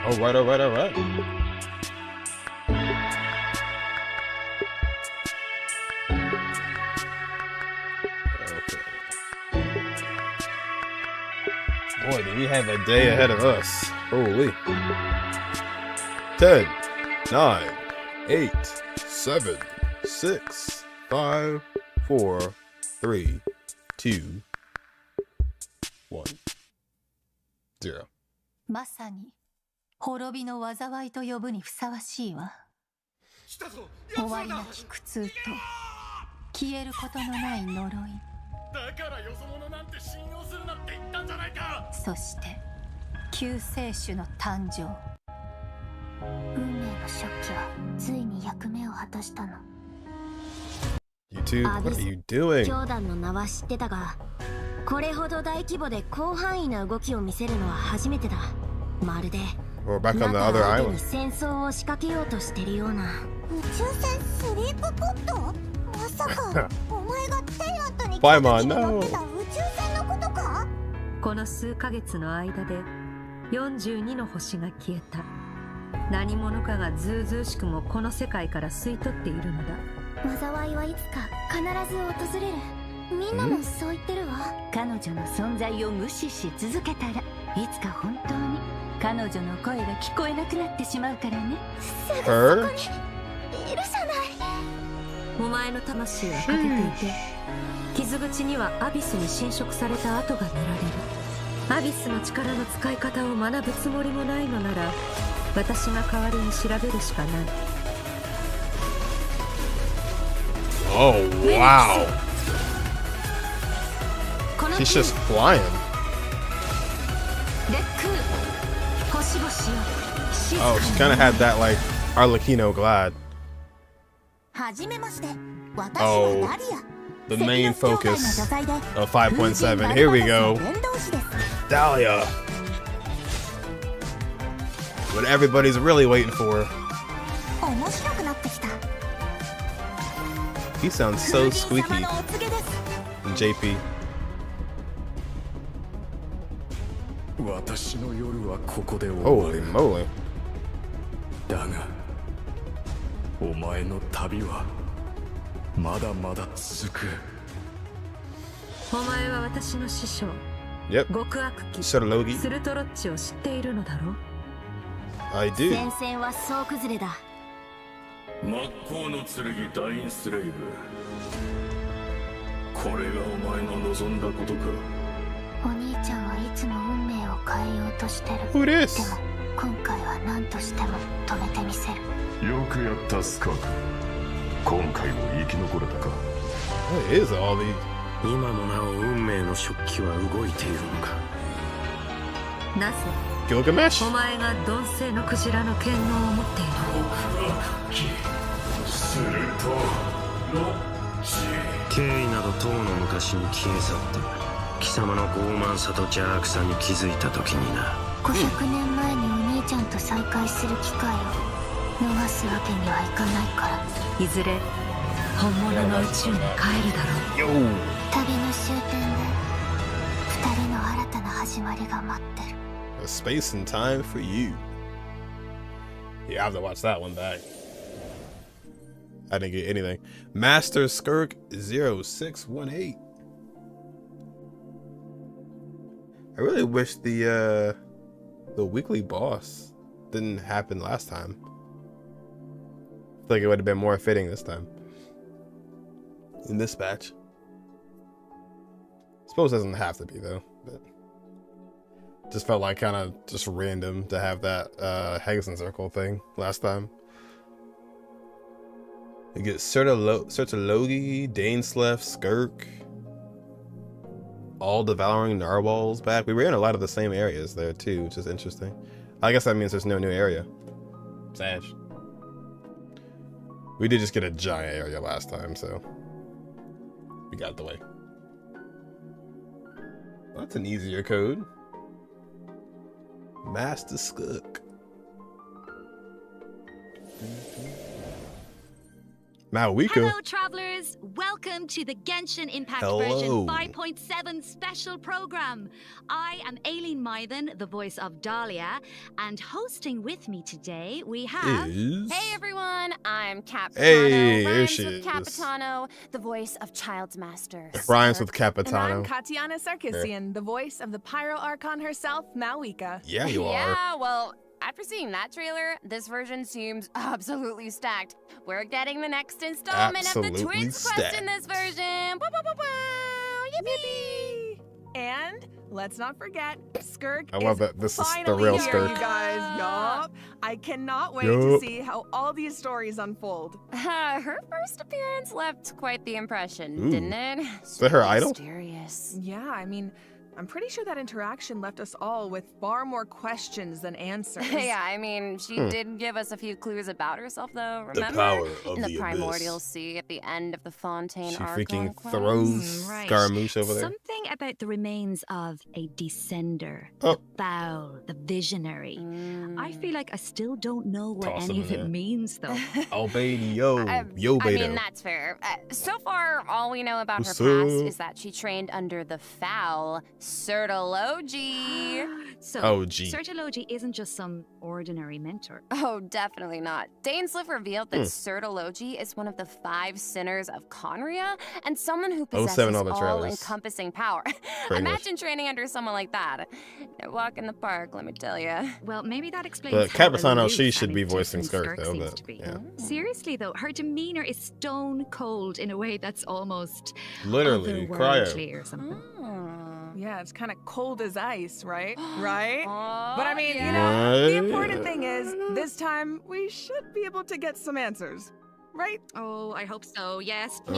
Alright, alright, alright. Okay. Boy, do we have a day ahead of us. Holy. 10, 9, 8, 7, 6, 5, 4, 3, 2, 1, 0. まさに滅びの災いと呼ぶにふさわしいわ。終わりなき苦痛と消えることのない呪い。だからよそ者なんて信用するなって言ったんじゃないか。そして救世主の誕生。運命の食器はついに役目を果たしたの。You two, what are you doing? 教団の名は知ってたが、これほど大規模で広範囲な動きを見せるのは初めてだ。まるで We're back on the other island. 戦争を仕掛けようとしてるような。宇宙船スリープポット？まさかお前がテイラットに来た時に乗ってた宇宙船のことか？この数ヶ月の間で42の星が消えた。何者かがずうずうしくもこの世界から吸い取っているのだ。災いはいつか必ず訪れる。みんなもそう言ってるわ。彼女の存在を無視し続けたら、いつか本当に彼女の声が聞こえなくなってしまうからね。すぐそこにいるじゃない。お前の魂は欠けていて、傷口にはアビスに侵食された跡が見られる。アビスの力の使い方を学ぶつもりもないのなら、私が代わりに調べるしかない。Oh, wow. She's just flying. Oh, she kind of had that, like, Arlecchino glide. Oh, the main focus of 5.7. Here we go. Dahila. What everybody's really waiting for. He sounds so squeaky. JP. Holy moly. だが、お前の旅はまだまだ続く。お前は私の師匠。Yep. 極悪鬼スルトロッチを知っているのだろう。 I do. 戦線は総崩れだ。真っ向の剣ダインスレイブ。これがお前の望んだことか。お兄ちゃんはいつも運命を変えようとしてる。 Who this? でも今回は何としても止めてみせる。よくやったスカーク。今回も生き残れたか。 What is all these? 今もなお運命の食器は動いているのか。なぜ Gilgamesh? お前が鈍性のクジラの権能を持っている。するとロッチ。経緯などとうの昔に消え去った。貴様の傲慢さと邪悪さに気づいた時にな。500年前にお兄ちゃんと再会する機会を逃すわけにはいかないから。いずれ本物の宇宙に帰るだろう。Yo. 旅の終点で2人の新たな始まりが待ってる。 A space and time for you. Yeah, I have to watch that one back. I didn't get anything. Master Skirk 0618. I really wish the weekly boss didn't happen last time. I feel like it would have been more fitting this time. In this batch. Suppose it doesn't have to be though, but just felt like kind of just random to have that Hexen Circle thing last time. You get Sertologi, Dain, Skirk, all devouring narwhals back. We were in a lot of the same areas there too, which is interesting. I guess that means there's no new area. Sad. We did just get a giant area last time, so we got the way. Well, that's an easier code. Master Skirk. Mawika. Hello, travelers. Welcome to the Genshin Impact version 5.7 special program. I am Aileen Mythen, the voice of Dahlia, and hosting with me today we have. Hey everyone, I'm Capitano. Hey, there rhymes she with is. Capitano, the voice of Child's Master. Rhymes with And I'm Capitano. Katiana Sarkissian, the voice of the Pyro Archon herself, Mawika. Yeah, you are. Yeah, well, after seeing that trailer, this version seems absolutely stacked. We're getting the next installment of the Absolutely Twins quest in stacked. this version. Woo, woo, woo, woo. Yippee! And let's not forget, Skirk I love is that this is the finally real here, Skirk. you guys. Yup. I cannot wait Yup. to see how all these stories unfold. Her first appearance left quite the impression, Ooh. didn't it? Is that her idol? Mysterious. Yeah, I mean, I'm pretty sure that interaction left us all with far more questions than answers. Yeah, I mean, she did give us a few clues about herself, though. The Remember? power of in the the primordial abyss. sea at the end of the Fontaine She Archon freaking quest. throws Right. Scaramouche over there. Something about the remains of a descender, Oh. the foul, the visionary. I feel like I still don't know what Toss any him of in it there. means, though. Oh, baby, yo. Yo, I baby. mean, that's fair. So far, all we know about What's her past up? is that she trained under the foul Sertology. So, OG. Sertology isn't just some ordinary mentor. Oh, definitely not. Dain Sliff revealed that Sertology is one of the 5 sinners of Conria and someone who possesses 07 all the trailers. all-encompassing power. Pretty much. Imagine training under someone like that. No walk in the park, let me tell you. Well, maybe that explains But how Capitano, aloof she should and be voicing indifferent Skirk, though, seems but, to be. yeah. Seriously, though, her demeanor is stone cold in a way that's almost Literally, cryo. otherworldly or something. Yeah, it's kind of cold as ice, right? Right? Oh, But I mean, yeah. you know, the What? important thing is, this time we should be able to get some answers, right? Oh, I hope so. Yes, please.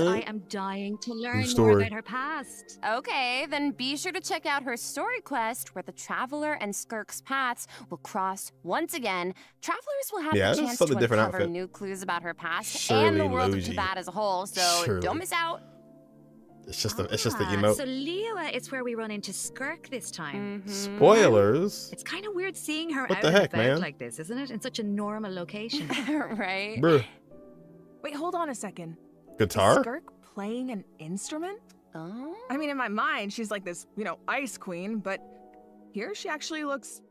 What? I am dying to learn more story. about her past. Okay, then be sure to check out her story quest where the Traveler and Skirk's paths will cross once again. Travelers will have Yeah, the this is chance such a to different uncover outfit. new clues about her past Surely and the world of Logi. Tibet as a whole, so Surely. don't miss out. It's just the Ah, emote. So Liyue is where we run into Skirk this time. Spoilers. It's kind of weird seeing her What out the and heck, about man? like this, isn't it? In such a normal location. Right? Bruh. Wait, hold on a second. Is Guitar? Skirk playing an instrument? Oh. I mean, in my mind, she's like this, you know, ice queen, but here she actually looks.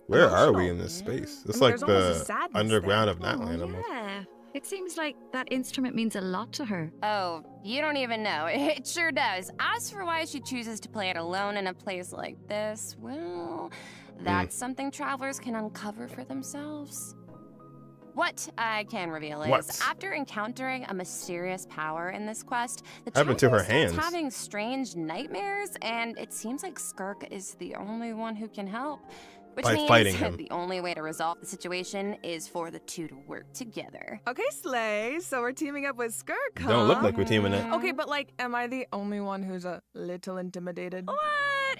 Where are we emotional. in this space? I It's mean, like there's almost a the sadness underground there. of Natland almost. Yeah. It seems like that instrument means a lot to her. Oh, you don't even know. It sure does. As for why she chooses to play it alone in a place like this, well, that's something travelers can uncover for themselves. What I can reveal is, What? after encountering a mysterious power in this quest, the Happened to her traveler starts hands. having strange nightmares, and it seems like Skirk is the only one who can help. Which By means fighting him. the only way to resolve the situation is for the two to work together. Okay, Slay, so we're teaming up with Skirk, huh? Don't look like we're teaming up. Okay, but like, am I the only one who's a little intimidated? What?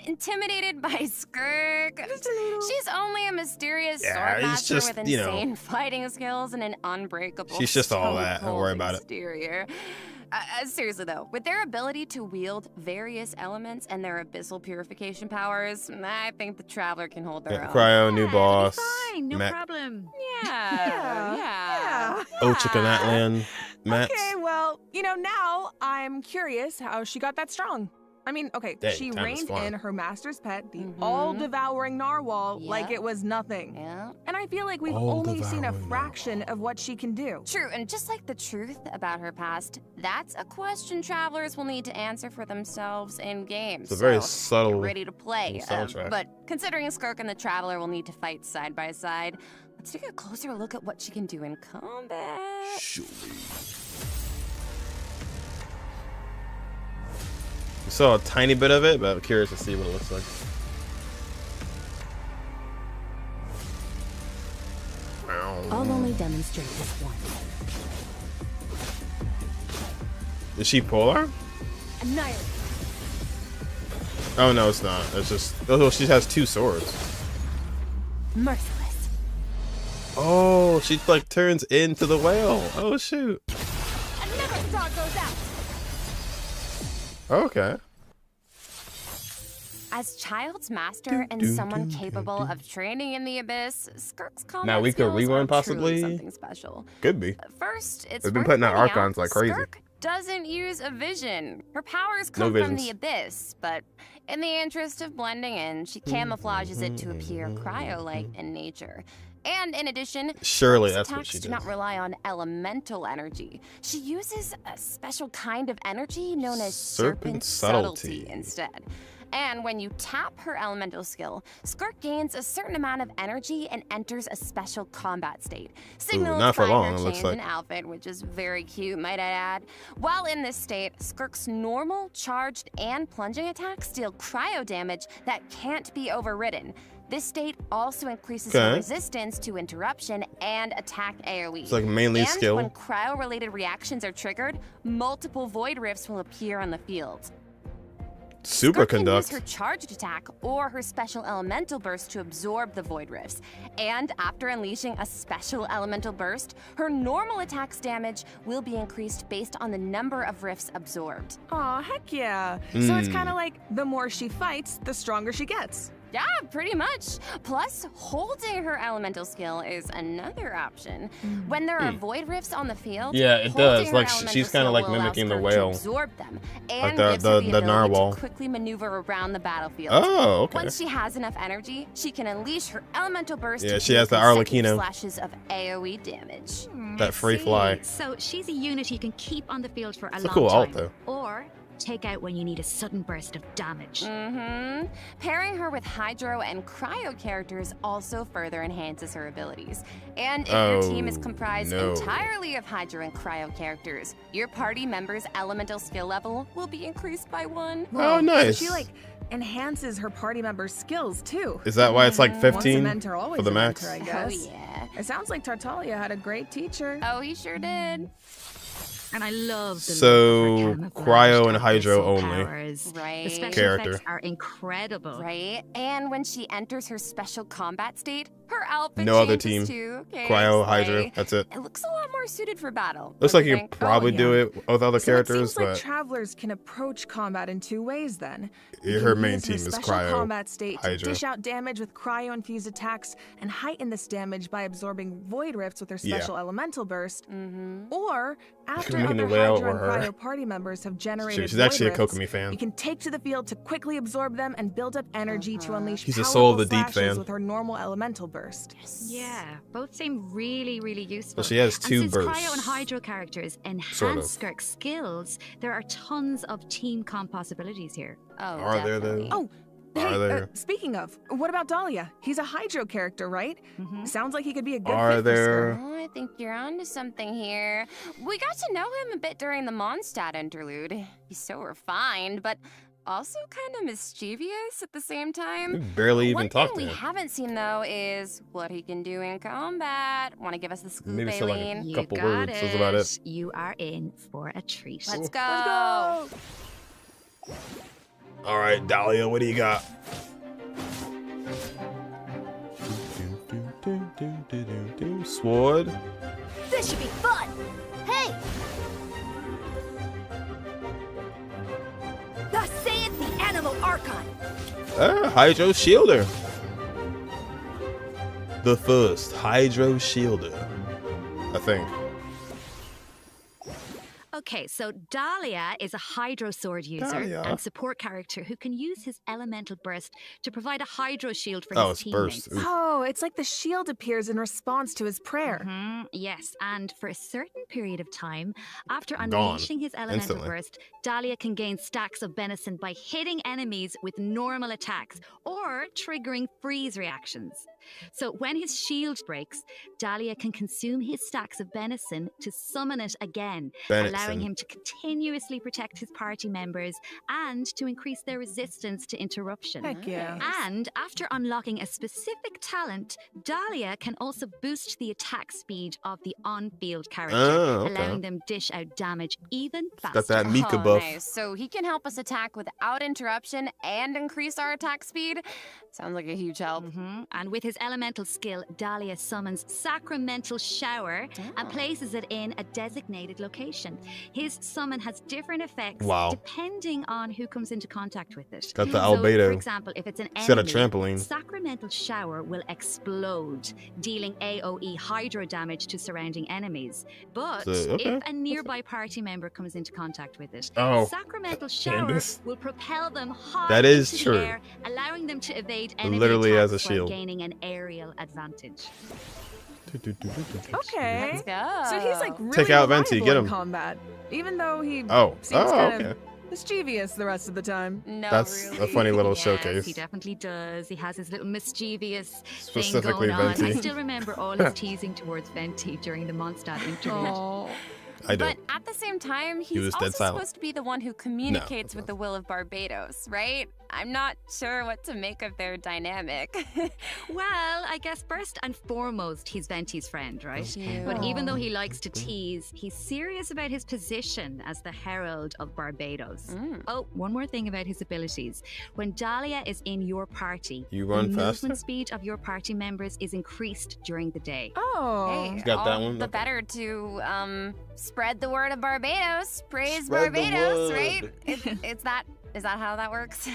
Intimidated by Skirk? Just a little. She's only a mysterious Yeah, sword he's master just, with you know, insane fighting skills and an unbreakable she's just all that. Don't stone-cold worry about it. exterior. Seriously though, with their ability to wield various elements and their abyssal purification powers, I think the Traveler can hold their Yeah, own. Cryo, new Yeah, boss. it'll be fine, no Matt. problem. Yeah. Ochika Mats. Okay, well, you know, now I'm curious how she got that strong. I mean, okay, Dang, she time is reined flying. in her master's pet, the Mhm. all-devouring narwhal, like Yep. it was nothing. Yeah. And I feel like we've only seen a All-devouring fraction of what she can do. True, and just like the truth about her past, that's a question travelers will need to answer for themselves in game. It's a very so subtle get ready to play. soundtrack. But considering Skirk and the Traveler will need to fight side by side, let's take a closer look at what she can do in combat. We saw a tiny bit of it, but I'm curious to see what it looks like. I'll only demonstrate this once. Is she polar? Annihilate. Oh no, it's not. It's just oh, she has 2 swords. Merciless. Oh, she like turns into the whale. Oh shoot. Another star goes out. Okay. As Child's master and someone capable of training in the abyss, Skirk's combat Now we could skills rewind are possibly. truly something special. Could be. First, it's We've been worth putting out pointing archons like crazy. Skirk doesn't use a vision. Her powers No come from visions. the abyss, but in the interest of blending in, she camouflages it to appear cryo-like in nature. And in addition, Surely Skirk's that's what attacks she do does. not rely on elemental energy. She uses a special kind of energy known as Serpent serpent subtlety subtlety. instead. And when you tap her elemental skill, Skirk gains a certain amount of energy and enters a special combat state. Signaled not for by long, her it looks change like. in outfit, which is very cute, might I add. While in this state, Skirk's normal, charged, and plunging attacks deal cryo damage that can't be overridden. This state also increases her Okay. resistance to interruption and attack AoE. It's like mainly and skill. when cryo-related reactions are triggered, multiple void rifts will appear on the field. Skirk can use Superconduct. her charged attack or her special elemental burst to absorb the void rifts. And after unleashing a special elemental burst, her normal attack's damage will be increased based on the number of rifts absorbed. Aw, heck yeah. So it's Mm. kind of like the more she fights, the stronger she gets. Yeah, pretty much. Plus, holding her elemental skill is another option. When there are void rifts on the field, Yeah, it holding does. her Like, elemental she's kinda skill like will allow mimicking the Skirk to whale. absorb them and Like gives her the ability narwhal. to quickly maneuver around the battlefield. Oh, okay. Once she has enough energy, she can unleash her elemental burst. Yeah, to she deal has the consecutive Arlecchino. slashes of AoE damage. That free fly. So she's a unit you can keep on the field for a It's a long cool time, alt, though. or take out when you need a sudden burst of damage. Pairing her with Hydro and Cryo characters also further enhances her abilities. And if your team is Oh, comprised no. entirely of Hydro and Cryo characters, your party member's elemental skill level will be increased by 1. Oh, nice. So she like enhances her party members' skills too. Is that why it's like Once a 15 mentor, always for the a max? mentor, I Oh guess. yeah. It sounds like Tartaglia had a great teacher. Oh, he sure did. And I love the So, look of her camouflaged cryo and hydro abyssal only. powers. Right. The special Character. effects are incredible. Right? And when she enters her special combat state, her outfit No other changes team. too. Okay, Cryo, slay. Hydro. That's it. It looks a lot more suited for battle. Looks don't like you think? could probably Oh, do yeah. it with other So characters, it seems like but travelers can approach combat in 2 ways then. You her can main use team is special cryo, combat state to Hydro. dish out damage with cryo-infused attacks and heighten this damage by absorbing void rifts with her Yeah. special elemental burst. Or after mean other the whale Hydro or and her. cryo party members have generated she's actually a void rifts, Kokomi fan. you can take to the field to quickly absorb them and build up energy to unleash He's a Soul of powerful the Deep slashes fan. with her normal elemental burst. Yeah, both seem really, really useful. So she has 2 and since bursts. Cryo and Hydro characters enhance Sort of. Skirk's skills, there are tons of team comp possibilities here. Oh, Are there, though? definitely. Oh, Are hey, there? speaking of, what about Dahlia? He's a Hydro character, right? Sounds like he could be a good Are fit for there- Skirk. Oh, I think you're onto something here. We got to know him a bit during the Mondstadt interlude. He's so refined, but also kind of mischievous at the same time. We barely even One talked thing to we him. haven't seen though is what he can do in combat. Want to give us the scoop, Maybe say, like, a Aileen? You couple got words, that's about it. You are in for a treat. Let's go. Let's go! All right, Dahlia, what do you got? Sword. This should be fun! Hey! Thus saith the Animal Archon! Hydro Shielder. The first Hydro Shielder, I think. Okay, so Dahlia is a Hydro Sword user Dahlia. and support character who can use his elemental burst to provide a Hydro shield for Oh, his it's teammates. burst. Ooh. Oh, it's like the shield appears in response to his prayer. Yes, and for a certain period of time, after Gone. unleashing his elemental Instantly. burst, Dahlia can gain stacks of benison by hitting enemies with normal attacks or triggering freeze reactions. So when his shield breaks, Dahlia can consume his stacks of benison to summon it again, allowing Benison. him to continuously protect his party members and to increase their resistance to interruption. Heck yeah. And after unlocking a specific talent, Dahlia can also boost the attack speed of the on-field character, Oh, okay. allowing them dish out damage even faster. Got that Mika Oh, buff. nice. So he can help us attack without interruption and increase our attack speed. Sounds like a huge help. And with his elemental skill, Dahlia summons Sacramental Shower and places it in a designated location. His summon has different effects depending on who comes into contact with it. Got the So, albedo. for example, if it's an It's got a enemy, trampoline. Sacramental Shower will explode, dealing AoE hydro damage to surrounding enemies. But if a nearby party member comes into contact with it, Sacramental Shower will propel them high into the air, allowing them to evade enemy Literally attacks as a while shield. gaining an aerial advantage. Okay. Let's go. So he's like really Take out Venti, reliable get in him. combat, even though he Oh. seems Oh, kind okay. of mischievous the rest of the time. No, That's really. a funny little Yes, showcase. he definitely does. He has his little mischievous Specifically thing going on. Venti. I still remember all his teasing towards Venti during the Mondstadt interlude. Oh. I do. But at the same time, was he's dead also silent. supposed to be the one who communicates with the will of Barbados, right? I'm not sure what to make of their dynamic. Well, I guess first and foremost, he's Venti's friend, right? But even though he likes to tease, he's serious about his position as the Herald of Barbados. Oh, one more thing about his abilities. When Dahlia is in your party, You run the faster? movement speed of your party members is increased during the day. Oh. Hey, Got that all one? the Okay. better to spread the word of Barbados. Praise Spread the Barbados, word. right? Is that how that works?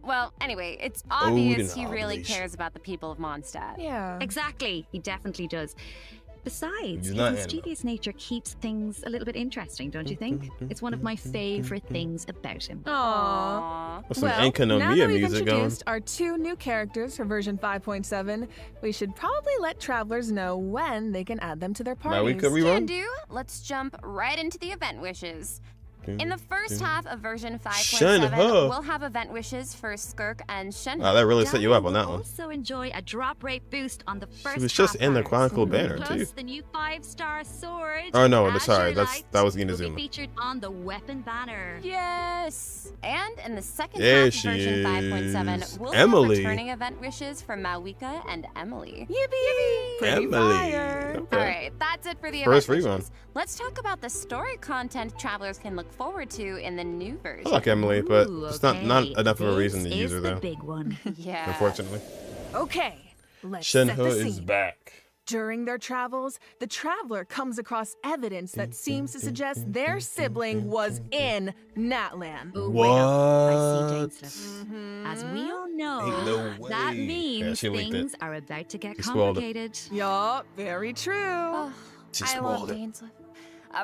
Well, anyway, it's Odin obvious he really oblation. cares about the people of Mondstadt. Yeah. Exactly, he definitely does. Besides, He's his not mischievous nature keeps things a little bit interesting, don't you think? It's one of my favorite things about him. Aww. Aw. With some Well, now Enkanomiya that we've music going. introduced our 2 new characters for version 5.7, we should probably let travelers know when they can add them to their parties. Now we could Can rerun. do. Let's jump right into the event wishes. In the first half of version 5.7, Shen-he. we'll have event wishes for Skirk and Shen-he. Wow, that really set you up on that Dahlia will one. also enjoy a drop rate boost on the first was just half in the bars. Chronicle banner, Plus, too. the new 5-star sword. Oh, no, Azure sorry, that was Light, Inazuma. will be featured on the weapon banner. Yes! And in the second There half of she version is. 5.7, we'll Emily. have returning event wishes for Mawika and Emily. Yippee! Pretty Emily. fire. Okay. Alright, that's it for the First event rerun. wishes. Let's talk about the story content travelers can look forward to in the new version. I like Emily, but Ooh, it's not okay. enough of a This reason to use is her the though. big one. Yeah. Unfortunately. Okay, let's set Shen-he the is scene. back. During their travels, the traveler comes across evidence that seems to suggest their sibling was in Natlan. Oh, wait up. I see What? Dainsleif. As we all know, Ain't no that way. means she leaked it. things are about to get She spoiled it. complicated. Yup, very true. Oh, She I love spoiled it. Dainsleif.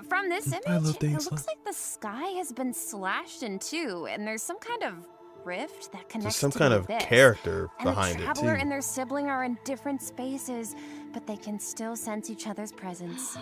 From this image, I love it Dainsleif. looks like the sky has been slashed in two, and there's some kind of rift that connects There's some to kind the of abyss. character And behind the it traveler too. and their sibling are in different spaces, but they can still sense each other's presence.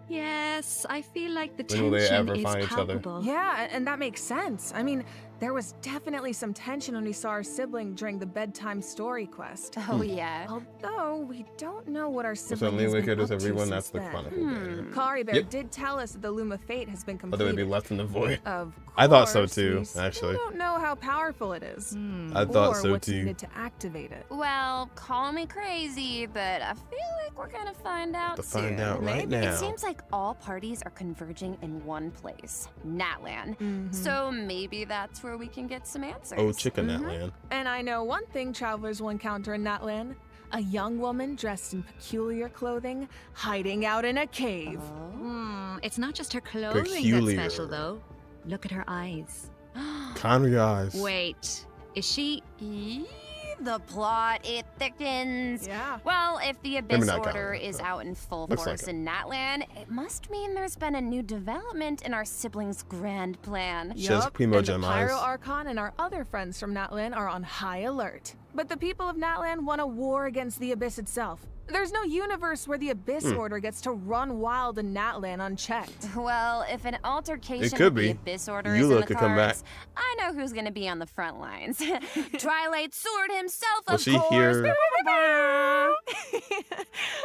Yes, I feel like the When will they tension ever is find each other? palpable. Yeah, and that makes sense. I mean, there was definitely some tension when we saw our sibling during the bedtime story quest. Oh yeah. Although we don't know what our So sibling only has we been could up just everyone to that's since the then. Chronicle banner. Kari there Yep. did tell us that the Loom of Fate has been But they would be completed. left in the void. Of I thought so course, too, we still actually. don't know how powerful it is. I thought or so what's too. needed to activate it. Well, call me crazy, but I feel like we're gonna find out To soon. find out right Maybe. now. It seems like all parties are converging in one place, Natlan. Mhm. So maybe that's where we can get some answers. Oh, chicken that land. And I know one thing travelers will encounter in Natlan. A young woman dressed in peculiar clothing, hiding out in a cave. It's not just her clothing Peculiar. that's special, though. Look at her eyes. Conry eyes. Wait, is she? The plot, it thickens. Yeah. Well, if the Maybe Abyss not Order Conry, is but out in full looks force like it. in Natlan, it must mean there's been a new development in our siblings' grand plan. She has Yup, Primo and the Gem Pyro eyes. Archon and our other friends from Natlan are on high alert. But the people of Natlan want a war against the Abyss itself. There's no universe where the Abyss Order gets to run wild in Natlan unchecked. Well, if an altercation It could with the be. Abyss Order Yula is in the could come back. cards, I know who's gonna be on the front lines. Twilight Sword himself, Will of she course. hear-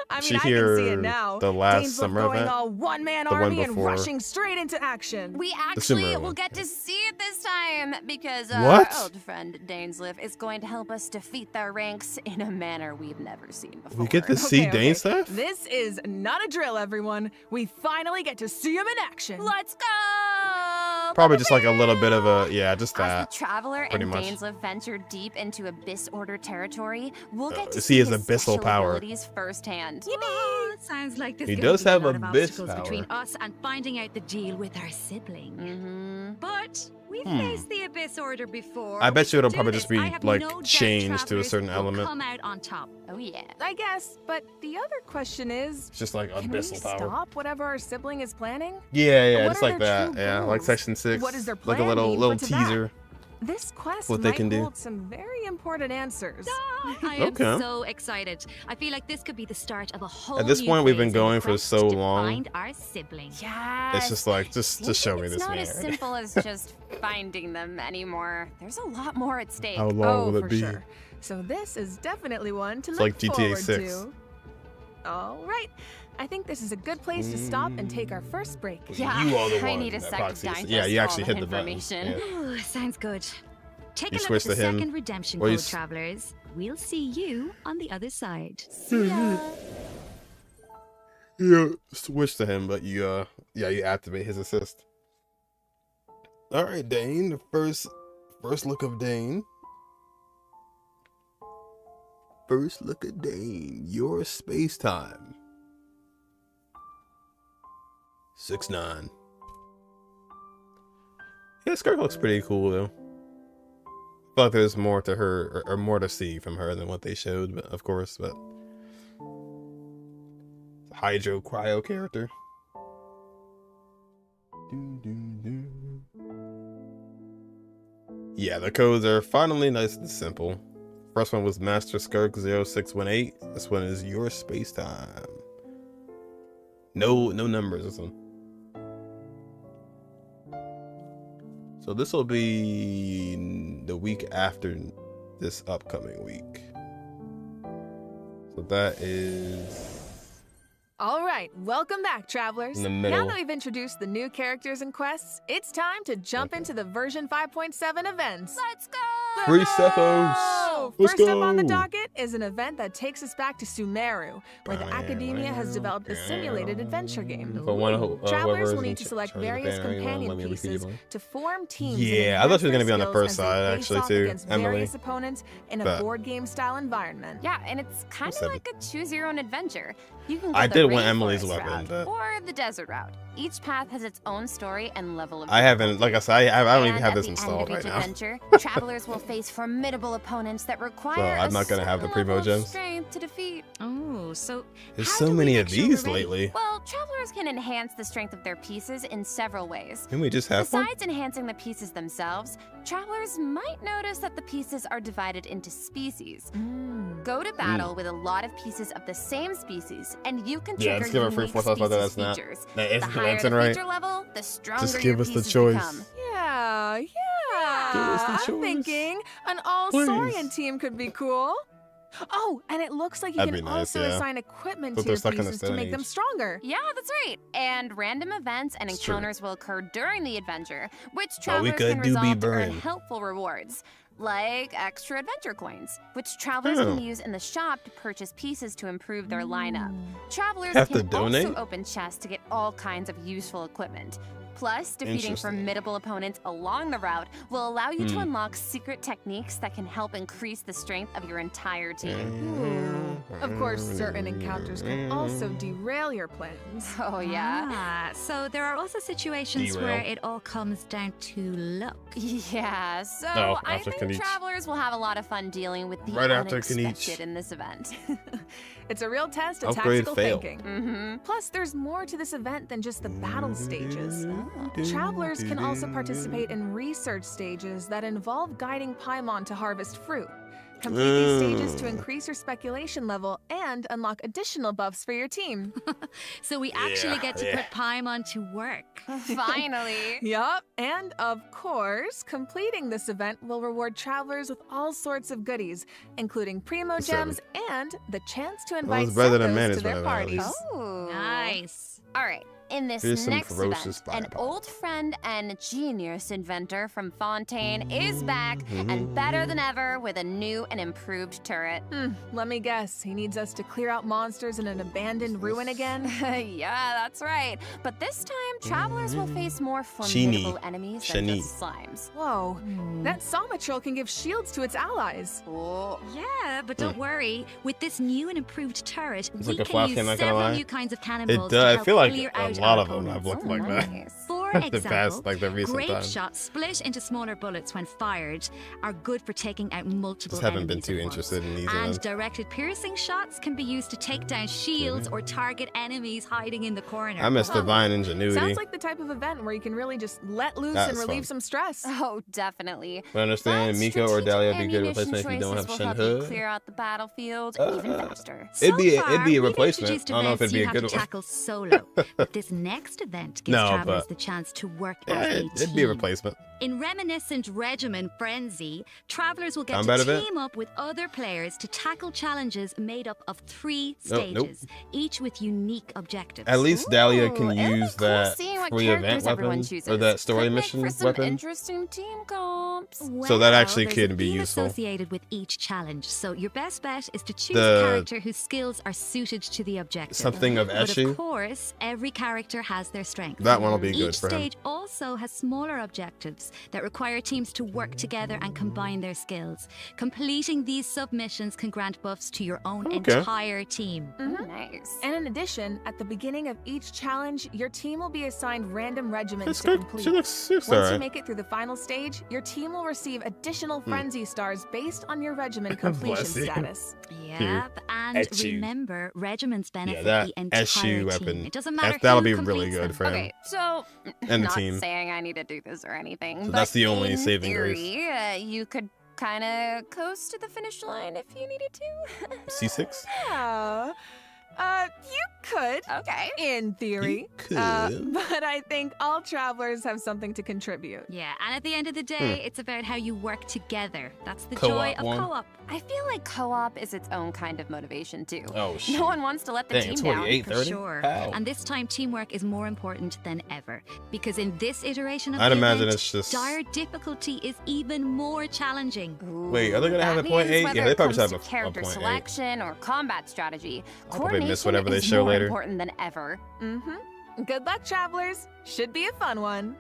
I mean, She I can see hear it now. the last Dainsleif summer going event? all one-man The one army and before. rushing straight into action. We Sumer actually will one. get to see it this time because What? our old friend Dainsleif is going to help us defeat their ranks in a manner we've never seen before. We get to see Dainsleif? This is not a drill, everyone. We finally get to see him in action. Let's go! Probably just like a little bit of a, yeah, just that. As the Traveler pretty and much. Dainsleif venture deep into Abyss Order territory, we'll get to see see his his abyssal special power. abilities firsthand. Oh, sounds like there's He gonna does be have a lot of abyss obstacles power. between us and finding out the deal with our sibling. Mm-hmm. But we've faced the Abyss Order before. I bet you it'll Do probably this. just be I have like no doubt changed to a Travelers certain will element. Come out on top. Oh yeah. I guess, but the other question is, It's just like can we abyssal power. stop whatever our sibling is planning? Yeah, What just are like their that. true Yeah, like goals? section 6. What is their Like a plan little mean for Tibet? teaser. This quest What they might can do. hold some very important answers. I am Okay. so excited. I feel like this could be the start of a whole At this new point, we've been phase in the going for quest so to long. Find our sibling. Yes. It's just like, just show me It's this not man. as simple as just finding them anymore. There's a lot more at stake. How long will for it be? sure. So this is definitely one to It's look like GTA forward 6. to. All right. I think this is a good place to stop and take our first break. Yeah, You are the I one need a that sec to proxies- digest yeah, you all actually the hit the button. information. Yeah. Ooh, sounds good. Take You a look switch at the to him. second redemption Well, you code, s- travelers. We'll see you on the other side. Yeah, switch to him, but you you activate his assist. All right, Dain. The first look of Dain. First look at Dain. Your space time. 6'9". Yeah, Skirk looks pretty cool though. I feel like there's more to her, or more to see from her than what they showed, but of course, but hydro cryo character. Yeah, the codes are finally nice and simple. First one was Master Skirk 0618. This one is your space time. No numbers this one. So this will be the week after this upcoming week. So that is All right, welcome back, travelers. In the middle. Now that we've introduced the new characters and quests, it's time to jump into the version 5.7 events. Let's go! Free Cephos! Let's First up on the go! docket is an event that takes us back to Sumeru, where the academia has developed a simulated adventure game. For one, Travelers will need to select various companion pieces to form teams. Yeah, I thought she was gonna be on the first side, actually, too, against Emily. various opponents in a But- board game style environment. Yeah, and it's kind of said like a choose your own adventure. You can go I the did want Emily's rainforest weapon, route but- or the desert route. Each path has its own story and level of I haven't, like I said, I don't even And have at this the installed end of right each now. adventure, travelers will face formidable opponents that require I'm not gonna have the a primo level of gems. strength to defeat. Oh, so There's how so do we many make of sure these we're ready? lately. Well, travelers can enhance the strength of their pieces in several ways. Can we just have fun? Besides enhancing the pieces themselves, travelers might notice that the pieces are divided into species. Go to battle with a lot of pieces of the same species, and you can Yeah, trigger let's give her free unique force off, but species that's not. features. That The isn't higher Lansing, the right? feature level, the stronger Just give your us the pieces choice. become. Yeah. Give us the I'm choice. thinking an all-Saurian team could be cool. Oh, and it looks like you That'd can be nice, also yeah. assign equipment But to they're your stuck in the pieces to Stone make them Age. stronger. Yeah, that's right. And random events and It's true. encounters will occur during the adventure, which But we travelers could can do be resolve to earn burned. helpful rewards, like extra adventure coins, which travelers Oh. can use in the shop to purchase pieces to improve their lineup. Travelers Have to can donate? also open chests to get all kinds of useful equipment. Plus, defeating Interesting. formidable opponents along the route will allow you to Hmm. unlock secret techniques that can help increase the strength of your entire team. Of course, certain encounters can also derail your plans. Oh, yeah. Ah, so there are also situations Derail. where it all comes down to luck. Yeah, so Oh, I after think Kanichi. travelers will have a lot of fun dealing with the Right after unexpected Kanichi. in this event. It's a real test of Upgrade tactical fail. thinking. Mm-hmm. Plus, there's more to this event than just the battle stages. Travelers can also participate in research stages that involve guiding Paimon to harvest fruit. Complete these stages to increase your speculation level and unlock additional buffs for your team. So we actually Yeah, get to yeah. put Paimon to work. Finally. Yup, and of course, completing this event will reward travelers with all sorts of goodies, including primo gems and the chance to invite it's better than Sethos to management their event, at parties. least. Oh. Nice. All right. in this Here's some next ferocious event, an fireball. old friend and genius inventor from Fontaine is back and better than ever with a new and improved turret. Let me guess, he needs us to clear out monsters in an abandoned ruin again? Yeah, that's right. But this time, travelers will face more formidable enemies than just slimes. Whoa, that Somatril can give shields to its allies. Oh. Yeah, but don't worry. With this new and improved turret, It's we like a can Flapkin, use not gonna several lie. new kinds of It cannonballs does. to I help feel like clear a out lot our of them have opponents. looked like that. For the example, past, like the recent grape time. shots split into smaller bullets when fired are good for taking out multiple Just haven't been enemies too at once. interested in these And events. directed piercing shots can be used to take down shields or target enemies hiding in the corner. I miss divine ingenuity. Sounds like the type of event where you can really just let loose That's and relieve fun. some stress. Oh, definitely. I understand But Miko or Dahlia would be a good ammunition replacement if you don't have choices will help you Shenhe. clear out the battlefield even faster. It'd be So a far, replacement. we've introduced I don't know if it'd events be you a have good to one. tackle solo. But this next event gives No, travelers but- the chance to work Yeah, as a it'd be a team. replacement. In Reminiscent Regimen Frenzy, travelers will get Combat to event? team up with other players to tackle challenges made up of 3 Nope, nope. stages, each with unique objectives. At least Dahlia can Ooh, it'll be use cool that seeing what free event characters everyone weapon chooses. or that story Could make mission for some weapon. interesting team comps. So that actually there's could a be theme useful. associated with each challenge, so your best bet is to choose The- a character whose skills are suited to the objective. Something of But Eshu? of course, every character has their strengths. That one will be good Each for him. stage also has smaller objectives that require teams to work together and combine their skills. Completing these submissions can grant buffs to your own Okay. entire team. Nice. And in addition, at the beginning of each challenge, your team will be assigned random regiments It's to good. complete. She looks Once you alright. make it through the final stage, your team will receive additional Hmm. frenzy stars based on your regiment completion Bless you. status. Yep, and Eshu. remember, regiments benefit that the entire Eshu team. weapon, It doesn't matter that'll who be really completes good them. for him. Okay, so And the not team. saying I need to do this or anything, So but that's the only in saving grace. theory, you could kind of coast to the finish line if you needed to. C6? Yeah. You could. Okay. In theory. You could. But I think all travelers have something to contribute. Yeah, and at the end of the day, it's about how you work together. That's the Co-op joy of one. co-op. I feel like co-op is its own kind of motivation too. Oh, shit. No one wants to let the Dang, team it's down. 28, For 30? sure. How? And this time, teamwork is more important than ever. Because in this iteration of I'd the imagine event, it's just- dire difficulty is even more challenging. Wait, are they gonna have That a point means 8? whether Yeah, they it probably comes should have to a character point 8. selection or combat strategy. I'll probably miss Coordination whatever they is show more later. important than ever. Good luck, travelers. Should be a fun one.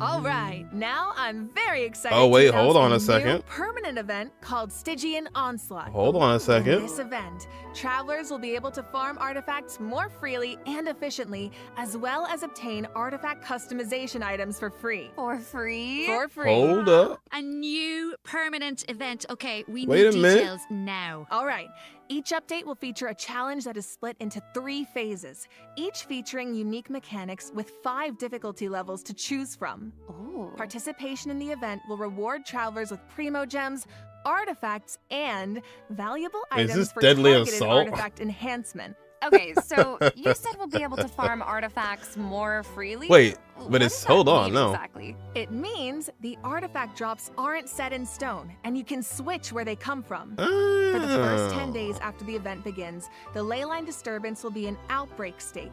All right, now I'm very excited. Oh, wait, to announce hold on a new second. permanent event called Stygian Onslaught. Hold on a In second. this event, travelers will be able to farm artifacts more freely and efficiently, as well as obtain artifact customization items for free. For free? For free. Hold up. A new permanent event. Okay, we Wait need a minute. details now. All right. Each update will feature a challenge that is split into 3 phases, each featuring unique mechanics with 5 difficulty levels to choose from. Oh. Participation in the event will reward travelers with primo gems, artifacts, and valuable Is items this for deadly targeted assault? artifact enhancement. Okay, so you said we'll be able to farm artifacts more freely? Wait, but What it's does that hold on, mean no. Exactly. It means the artifact drops aren't set in stone, and you can switch where they come from. Oh. For the first 10 days after the event begins, the leyline disturbance will be an outbreak state.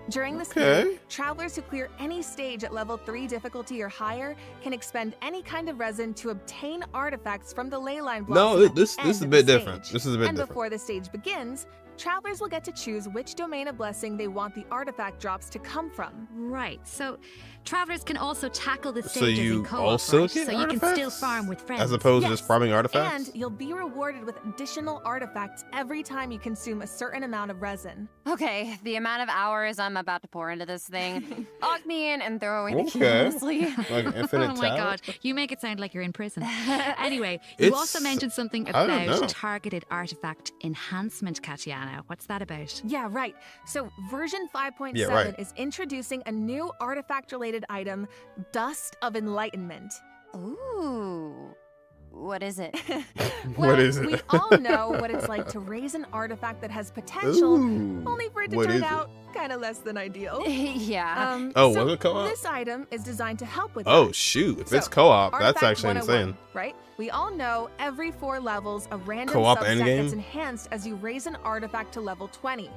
During this Okay. period, travelers who clear any stage at level 3 difficulty or higher can expend any kind of resin to obtain artifacts from the leyline blocks. No, at the this end is a of bit the different. stage. This is a bit And different. before the stage begins, travelers will get to choose which domain of blessing they want the artifact drops to come from. Right, so travelers can also tackle the So stages you in co-op, also right? get So you can still artifacts? farm with friends. As opposed to just Yes, farming artifacts? And you'll be rewarded with additional artifacts every time you consume a certain amount of resin. Okay, the amount of hours I'm about to pour into this thing. Lock me in and throw away the key, Okay. honestly. Like infinite Oh my talent? god, you make it sound like you're in prison. Anyway, you It's- also mentioned something I don't know. about targeted artifact enhancement, Katiana. What's that about? Yeah, right. So version 5.7 Yeah, right. is introducing a new artifact-related item, Dust of Enlightenment. Ooh. What is it? Well, What is it? We all know what it's like to raise an artifact that has potential, Ooh, only for it to what is turn it? out kind of less than ideal. Yeah. Oh, so was it co-op? This item is designed to help with Oh that. shoot! If So, it's co-op, that's Artifact actually 101, insane. right? We all know every 4 levels, a random Co-op subset endgame? gets enhanced as you raise an artifact to level 20.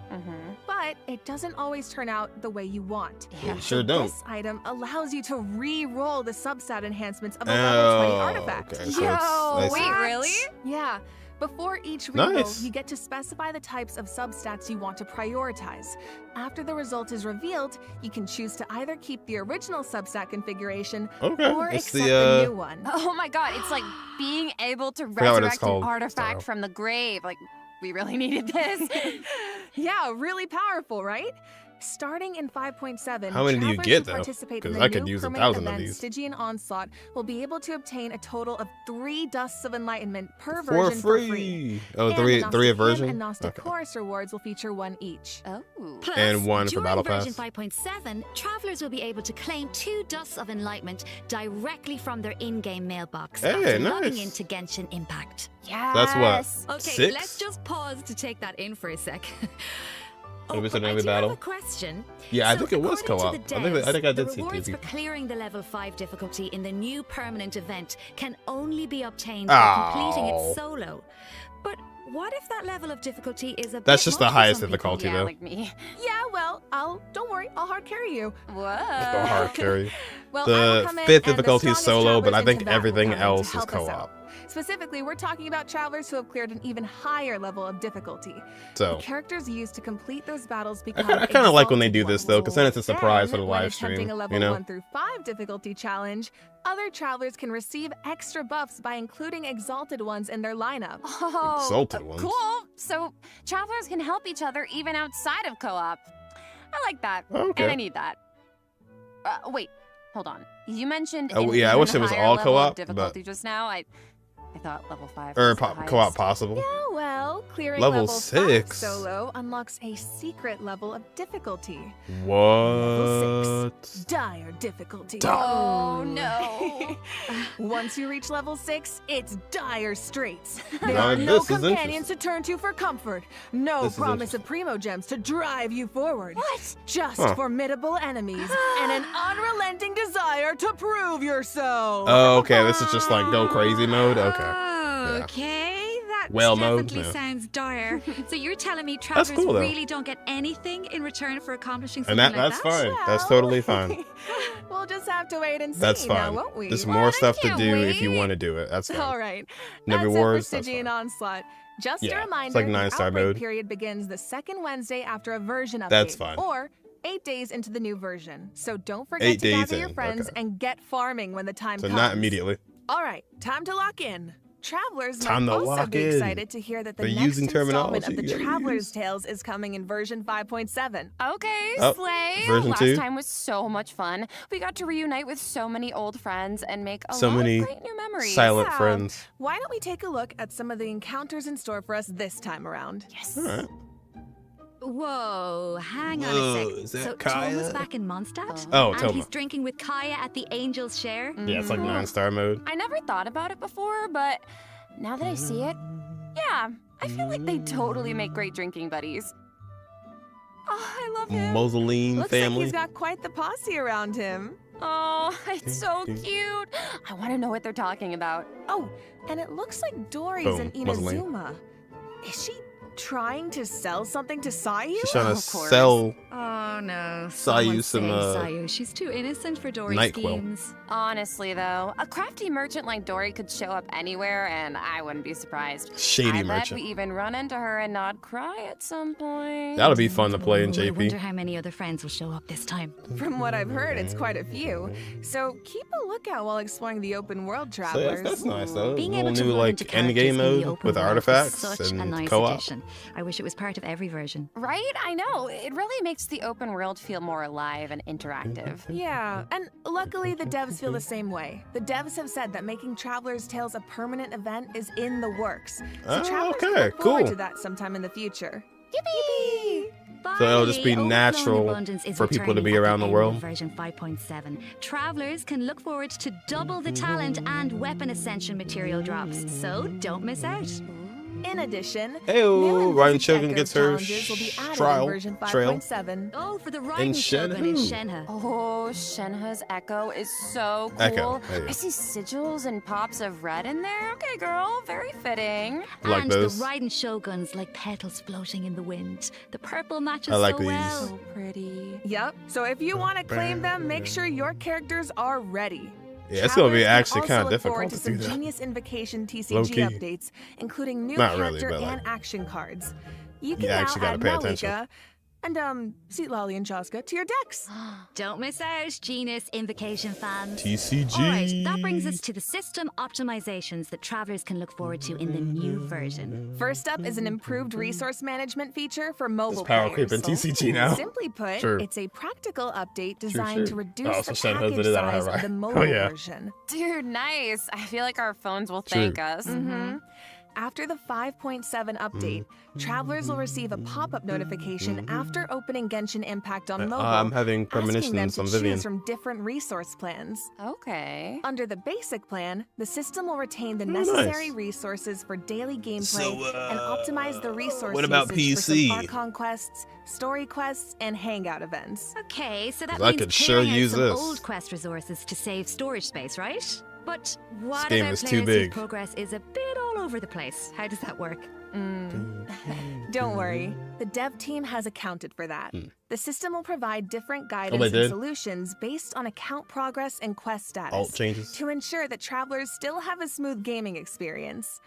But it doesn't always turn out the way you want. Yeah, sure don't. This item allows you to re-roll the substat enhancements of a level 20 artifact. Okay, so I see. Wait, really? Yeah. Before each reroll, Nice. you get to specify the types of substats you want to prioritize. After the result is revealed, you can choose to either keep the original substat configuration Okay, or it's accept the, the new one. Oh my god, it's like being able to Forgot what it's resurrect an called. artifact Sorry. from the grave. Like, we really needed this. Yeah, really powerful, right? Starting in 5.7, How many do you travelers get, who though? participate in 'Cause the I could new use permanent 1,000 of event, these. Stygian Onslaught will be able to obtain a total of 3 Dusts of Enlightenment per For version free. for free. Oh, And three the a Gnostic version? Hymn and Gnostic Okay. Chorus rewards will feature 1 each. Oh. Plus, And 1 for during Battle version Pass. 5.7, travelers will be able to claim 2 Dusts of Enlightenment directly from their in-game mailbox Hey, after logging nice. into Genshin Impact. Yes. That's what? Okay, 6? let's just pause to take that in for a sec. It was in but I every do battle? have a question. Yeah, I So think it was according co-op. to I the think I devs, did the see 2 rewards for people. clearing the level 5 difficulty in the new permanent event can only be obtained by completing Ow. it solo. But what if that level of difficulty is a That's bit just the much for highest some people? difficulty, Yeah, though. like me. Yeah, well, don't worry, I'll hard carry you. What? The hard carry. Well, I will The come in 5th and the difficulty is strongest solo, but I travelers think into battle everything will come in to else is help us out. co-op. Specifically, we're talking about travelers who have cleared an even higher level of difficulty. So The characters used to complete those battles I become kind of like when they exalted do this ones. though, because then it's a surprise for the Then, when live stream. attempting a level You know? 1 through 5 difficulty challenge, other travelers can receive extra buffs by including exalted ones in their lineup. Oh, Exalted ones. Cool. So travelers can help each other even outside of co-op. I like that. Okay. And I need that. Wait, hold on. You mentioned Oh, an yeah, I even wish it was higher all level of co-op, difficulty but- just now. I thought level 5 Or was the highest. co-op possible. Yeah, well, clearing Level level 5 6. solo unlocks a secret level of difficulty. What? Dire difficulty. Oh no. Once you reach level 6, it's dire straits. There Now are no this is companions to turn to for comfort. No This is promise of primo gems to drive you forward. What? Just Huh. formidable enemies and an unrelenting desire to prove yourself. Oh, okay. This is just like go crazy mode. Okay. Yeah. Okay, that Whale mode, definitely yeah. sounds dire. So you're telling me travelers cool, though. really don't get anything in return for accomplishing And something that's like that? fine. That's totally fine. We'll just have to wait and see That's now, fine. won't we? There's What? more I stuff to can't do if you wait. want to do it. That's fine. All right. Never That's Wars, it for that's Stygian fine. Onslaught. Just Yeah, a it's reminder, like the 9-star outbreak mode. period begins the second Wednesday after a version update. That's fine. Or 8 days into the new version. So don't 8 forget to days gather your in, friends okay. and get farming when the time So comes. not immediately. All right, time to lock in. Travelers Time might to also lock be in. excited to hear that the They're next using installment of terminology. the Traveler's Tales is coming in version 5.7. Okay, Oh, Slay. version Last 2? time was so much fun. We got to reunite with so many old friends and make a So lot many of great new memories. silent Yeah. friends. Why don't we take a look at some of the encounters in store for us this time around? Yes. All right. Whoa, hang on Whoa, a sec. is that So Kaya? Toma's back in Mondstadt? Oh, and Toma. he's drinking with Kaya at the Angel's Share? Yeah, it's like 9-star mode. I never thought about it before, but now that I see it, yeah, I feel like they totally make great drinking buddies. Oh, I love him. Mausoleum Looks like family. he's got quite the posse around him. Oh, it's so cute. I want to know what they're talking about. Oh, and it looks like Dory's Boom, in mausoleum. Inazuma. Is she trying to sell something to Sayu? She's trying to Of course. sell. Oh no. Sayu Someone some, save Sayu. She's too innocent for Dory's NyQuil. schemes. Honestly, though, a crafty merchant like Dory could show up anywhere, and I wouldn't be surprised. Shady I bet merchant. we even run into her and not cry at some point. That'll be fun to play in Ooh, I wonder JP. how many other friends will show up this time. From what I've heard, it's quite a few. So keep a lookout while exploring the open world, So travelers. that's nice though. Being A able little to new run like into characters endgame in the mode open with world is artifacts such a and nice co-op. addition. I wish it was part of every version. Right? I know. It really makes the open world feel more alive and interactive. Yeah, and luckily the devs feel the same way. The devs have said that making Traveler's Tales a permanent event is in the works. So Oh, travelers can okay, look forward cool. to that sometime in the future. Yippee! So it'll just be Finally, natural Overflowing Abundance is for people to be returning at around the end world. of version 5.7. Travelers can look forward to double the talent and weapon ascension material drops, so don't miss out. In addition, Heyo, Ryan Shogun Echo gets her challenges will be added trial. in version Trail. 5.7. Oh, for the And riding shogun in Shenhe. Shenhe. Oh, Shenhe's Echo is so cool. Echo, there you go. I see sigils and pops of red in there. Okay, girl, very fitting. I like And those. the riding shoguns like petals floating in the wind. The purple matches I like so these. well. So pretty. Yep. So if you want to claim them, make sure your characters are ready. Yeah, it's gonna be Travelers can actually also kind of look difficult forward to some do that. Genius Invocation TCG Low-key. updates, including new Not really, character but, like, and action cards. You can you now actually gotta add pay attention. Malika and Seat Lolly and Chaska to your decks. Don't miss out, Genius Invocation fans. TCG. Alright, that brings us to the system optimizations that travelers can look forward to in the new version. First up is an improved resource management feature for mobile It's power players. creep in TCG now. Simply put, True. it's a practical update designed to true. reduce Oh, the so Shenhe package did that on her, size of right? the Oh, mobile yeah. version. Dude, nice. I feel like our phones will True. thank us. After the 5.7 update, travelers will receive a pop-up notification after opening Genshin Impact on mobile, I'm having asking them premonitions to on Vivian. choose from different resource plans. Okay. Under the basic plan, the system will retain the Oh, necessary nice. resources for daily gameplay So, and optimize the resource what about usage PC? for some Archon quests, story quests, and hangout events. Okay, so that I means could sure clearing out use some this. old quest resources to save storage space, right? But what game about is too players big. whose progress is a bit all over the place? How does that work? Don't worry, the dev team has accounted for that. The system will provide different guidance they and did? solutions based on account progress and quest status Alt changes. to ensure that travelers still have a smooth gaming experience.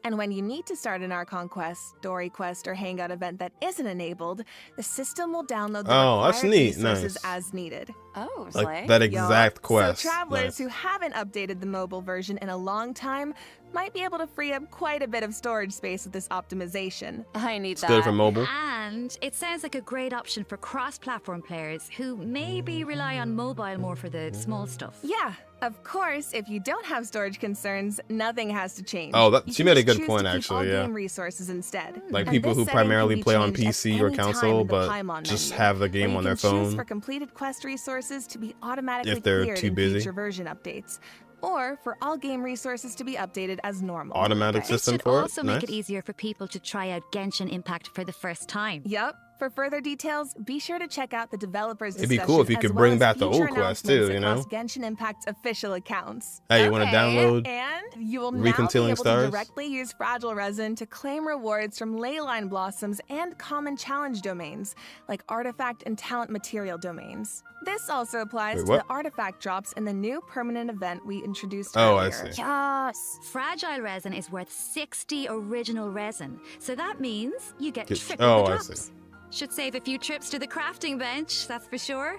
And when you need to start an Archon quest, story quest, or hangout event that isn't enabled, the system will download the Oh, that's required neat. resources Nice. as needed. Oh, Like slay. that Yup. exact quest. So travelers Nice. who haven't updated the mobile version in a long time might be able to free up quite a bit of storage space with this optimization. I need It's that. good for mobile. And it sounds like a great option for cross-platform players who maybe rely on mobile more for the small stuff. Yeah, of course, if you don't have storage concerns, nothing has to change. Oh, that- You she can made a just good choose point, to keep actually, all yeah. game resources instead. Like And people this who setting primarily can be play on changed at PC or any time console, in the but Paimon just menu, have the where game you on their can choose phone. for completed quest resources to be automatically If they're cleared too in busy. future version updates, or for all game resources to be updated as normal. Automatic This system should for also it. make Nice. it easier for people to try out Genshin Impact for the first time. Yup. For further details, be sure to check out the developers' It'd be discussion, cool if you as could well bring as back the future old quest too, announcements you know? across Genshin Impact's official accounts. Hey, you want to Okay. download? And you will now Reconciling be able stars? to directly use Fragile Resin to claim rewards from Leyline Blossoms and common challenge domains, like artifact and talent material domains. This also applies Wait, to what? the artifact drops in the new permanent event we introduced Oh, I earlier. see. Yes. Fragile resin is worth 60 original resin, so that means you get Get- triple oh, the I drops. see. Should save a few trips to the crafting bench, that's for sure.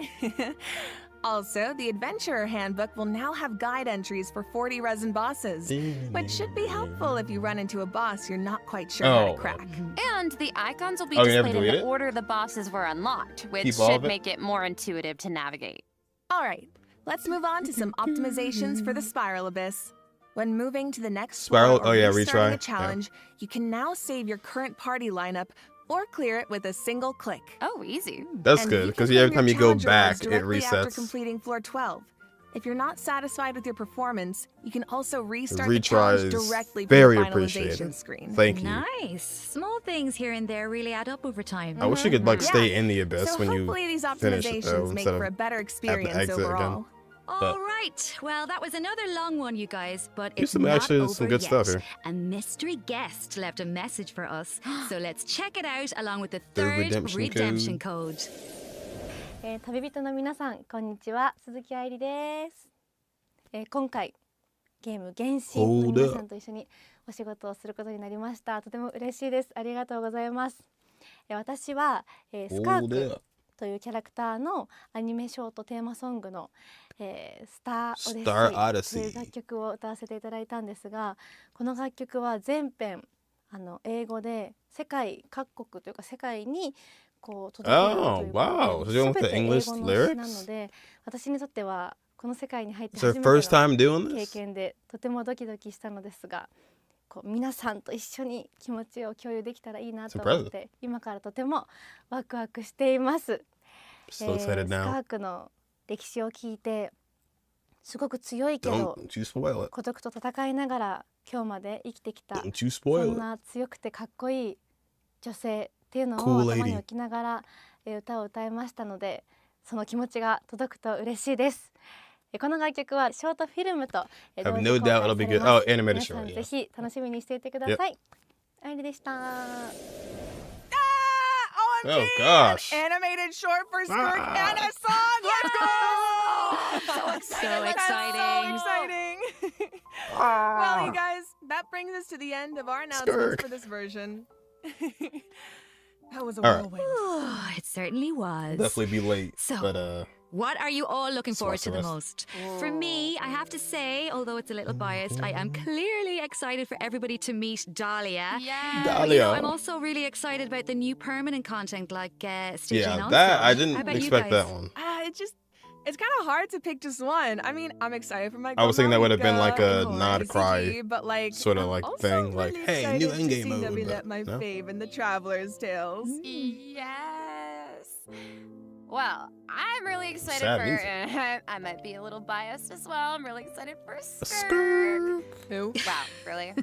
Also, the Adventurer Handbook will now have guide entries for 40 resin bosses, which should be helpful if you run into a boss you're not quite sure how Oh. to crack. And the icons will be Oh, you never displayed in delete the it? order the bosses were unlocked, which Keep all should of it? make it more intuitive to navigate. All right, let's move on to some optimizations for the Spiral Abyss. When moving to the next Spiral- floor or oh, yeah, restarting retry. a challenge, you can now save your current party lineup or clear it with a single click. Oh, easy. That's And good you because can every claim time your you go challenge rewards back, it directly after resets. completing floor 12. If you're not satisfied with your performance, you can also restart Retry the challenge is directly from very the finalization appreciated. screen. Thank you. Nice. Small things here and there really add up over time. I wish you could like Yeah. stay in the abyss So when you hopefully these finish it optimizations though, make instead for a of better experience exit again. overall. All right. Well, that was another long one, you guys, but Here's it's some- not actually over some good yet. stuff here. A mystery guest left a message for us, so let's check it out along with the The third redemption redemption code. 旅人の皆さんこんにちは、鈴木愛理です。今回ゲーム原神の皆さんと一緒にお仕事をすることになりました。とても嬉しいです。ありがとうございます。私は、スカークというキャラクターのアニメショートテーマソングの、スター・オデッセイという楽曲を歌わせていただいたんですが、この楽曲は全編英語で世界各国というか世界にこう届けるということで、全て英語の詩なので、私にとってはこの世界に入って初めての経験でとてもドキドキしたのですが、こう皆さんと一緒に気持ちを共有できたらいいなと思って今からとてもワクワクしています。スカークの歴史を聞いてすごく強いけど孤独と戦いながら今日まで生きてきたそんな強くてかっこいい女性っていうのを頭に置きながら歌を歌いましたのでその気持ちが届くと嬉しいです。この楽曲はショートフィルムと同時公開されます。皆さんぜひ楽しみにしていてください。ありでした。Oh gosh! Animated short for Skirk and a song. Let's go! So exciting! So exciting! Well, you guys, that brings us to the end of our announcements for this version. That was a whirlwind. It certainly was. Definitely be late, so, but what are you all looking forward to the most? For me, I have to say, although it's a little biased, I am clearly excited for everybody to meet Dahlia. Yeah. Dahlia. You know, I'm also really excited about the new permanent content like Stitching on. That I didn't expect that one. It's kind of hard to pick just one. I mean, I'm excited for my. I was thinking that would have been like a nod cry, but like sort of like thing, like really hey, new endgame mode. But, my fave in the Traveler's Tales. Yes. Well, I'm really excited for. I might be a little biased as well. I'm really excited for Skirk. Who? Wow, really?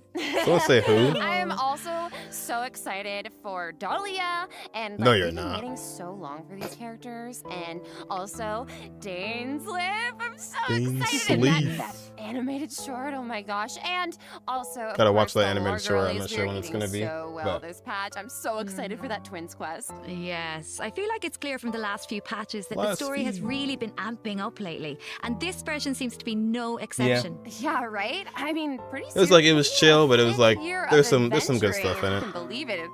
Don't say who. I am also so excited for Dahlia, and no, you're we've been not. waiting so long for these characters, and also Dain's Lip. I'm so excited. And that animated short. Oh my gosh! And also gotta watch that animated short. I'm not sure when it's gonna be. So well, this patch. I'm so excited for that Twins quest. Yes, I feel like it's clear from the last few patches that the story has really been amping up lately, and this version seems to be no exception. Yeah, right? I mean, pretty soon. It was like it was chill, but it was like there's some good stuff in it. I can believe it. It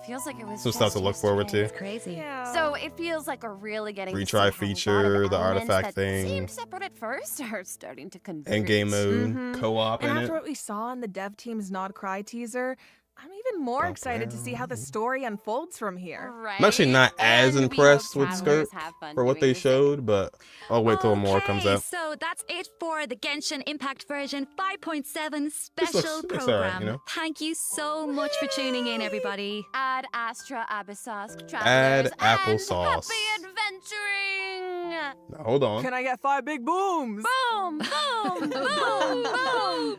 feels like it was some stuff to look forward to. It's crazy. Yeah. So it feels like we're really getting retry feature, the artifact thing. Seemed separate at first are starting to converge. Endgame mode, co-op in it. And after what we saw in the dev team's Nod Cry teaser, I'm even more excited to see how the story unfolds from here. Right? I'm actually not as impressed with Skirk for what they showed, but I'll wait till more comes out. So that's it for the Genshin Impact version 5.7 special program. Right, you know? Thank you so much for tuning in, everybody. Ad Astra Abyssos, Add applesauce. Happy adventuring. Now, hold on. Can I get 5 big booms? Boom, boom, boom, boom, boom.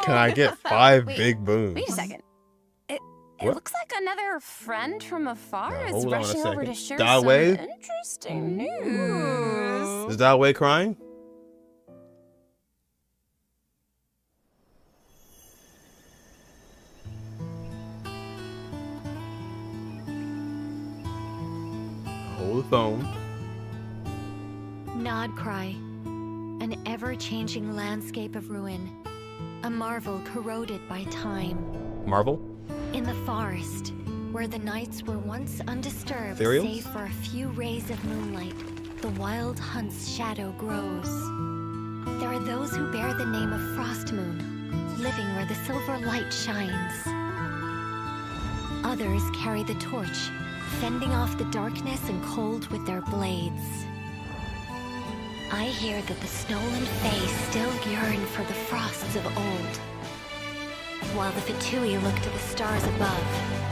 Can I get 5 big booms? Wait a second. It looks like another friend from afar is rushing over to share some interesting news. Is Dahlia crying? Hold the phone. Nod Cry, an ever-changing landscape of ruin, a marvel corroded by time. Marvel? In the forest, where the nights were once undisturbed save for a few rays of moonlight, the wild hunt's shadow grows. There are those who bear the name of Frost Moon, living where the silver light shines. Others carry the torch, fending off the darkness and cold with their blades. I hear that the snow and fae still yearn for the frosts of old, while the Fatui look to the stars above,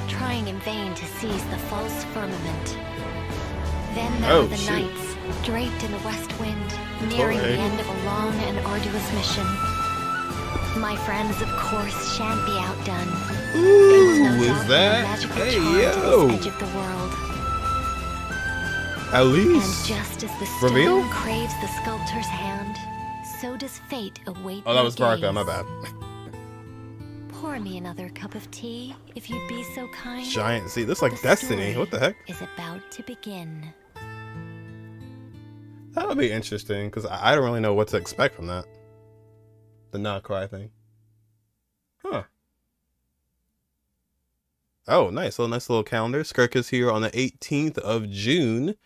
trying in vain to seize the false firmament. Then there are the nights, draped in the west wind, nearing the end of a long and arduous mission. My friends, of course, shan't be outdone. Ooh, is that? Hey, yo! Edge of the world. At least. And just as the stone craves the sculptor's hand, so does fate await. Oh, that was Barca, my bad. Pour me another cup of tea, if you'd be so kind. Giant sea. This is like Destiny. What the heck? Is about to begin. That'll be interesting, because I don't really know what to expect from that. The Nod Cry thing. Huh. Oh, nice. Nice little calendar. Skirk is here on the 18th of June.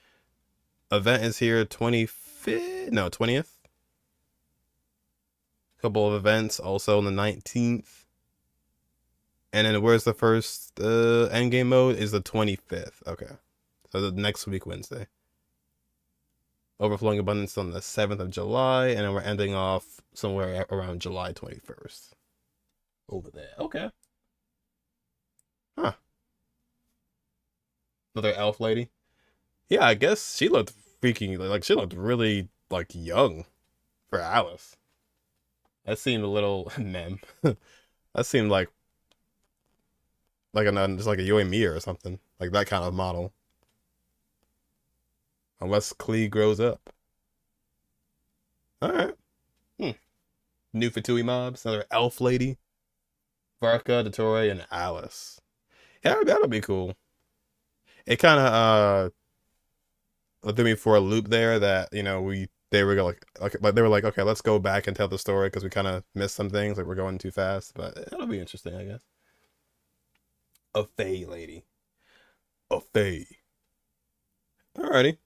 Event is here 20th. Couple of events also on the 19th. And then where's the first endgame mode is the 25th. Okay. So the next week, Wednesday. Overflowing Abundance on the 7th of July. And then we're ending off somewhere around July 21st. over there. Okay. Huh. Another elf lady. Yeah, I guess she looked freaking like she looked really like young for Alice. That seemed a little mem. That seemed like just like a you and me or something. Like that kind of model. Unless Klee grows up. Alright. New Fatui mobs, another elf lady. Varka, Detoy, and Alice. Yeah, that'll be cool. It kinda threw me for a loop there that, you know, they were like they were like, okay, let's go back and tell the story because we kinda missed some things, like we're going too fast, but that'll be interesting, I guess. A Fae lady. A Fae. Alrighty.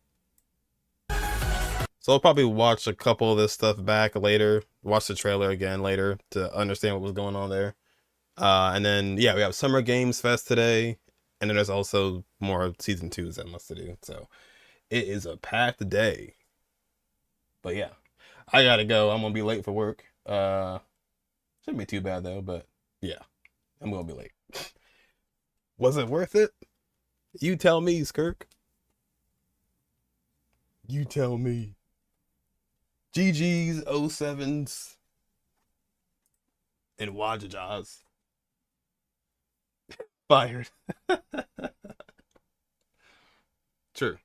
So I'll probably watch a couple of this stuff back later. Watch the trailer again later to understand what was going on there. And then, yeah, we have Summer Games Fest today. And then there's also more Season 2s that must to do. So it is a packed day. But yeah, I gotta go. I'm gonna be late for work. Shouldn't be too bad though, but yeah, I'm gonna be late. Was it worth it? You tell me, Skirk. You tell me. GG's, 07s, and Wajajas. Fired. True.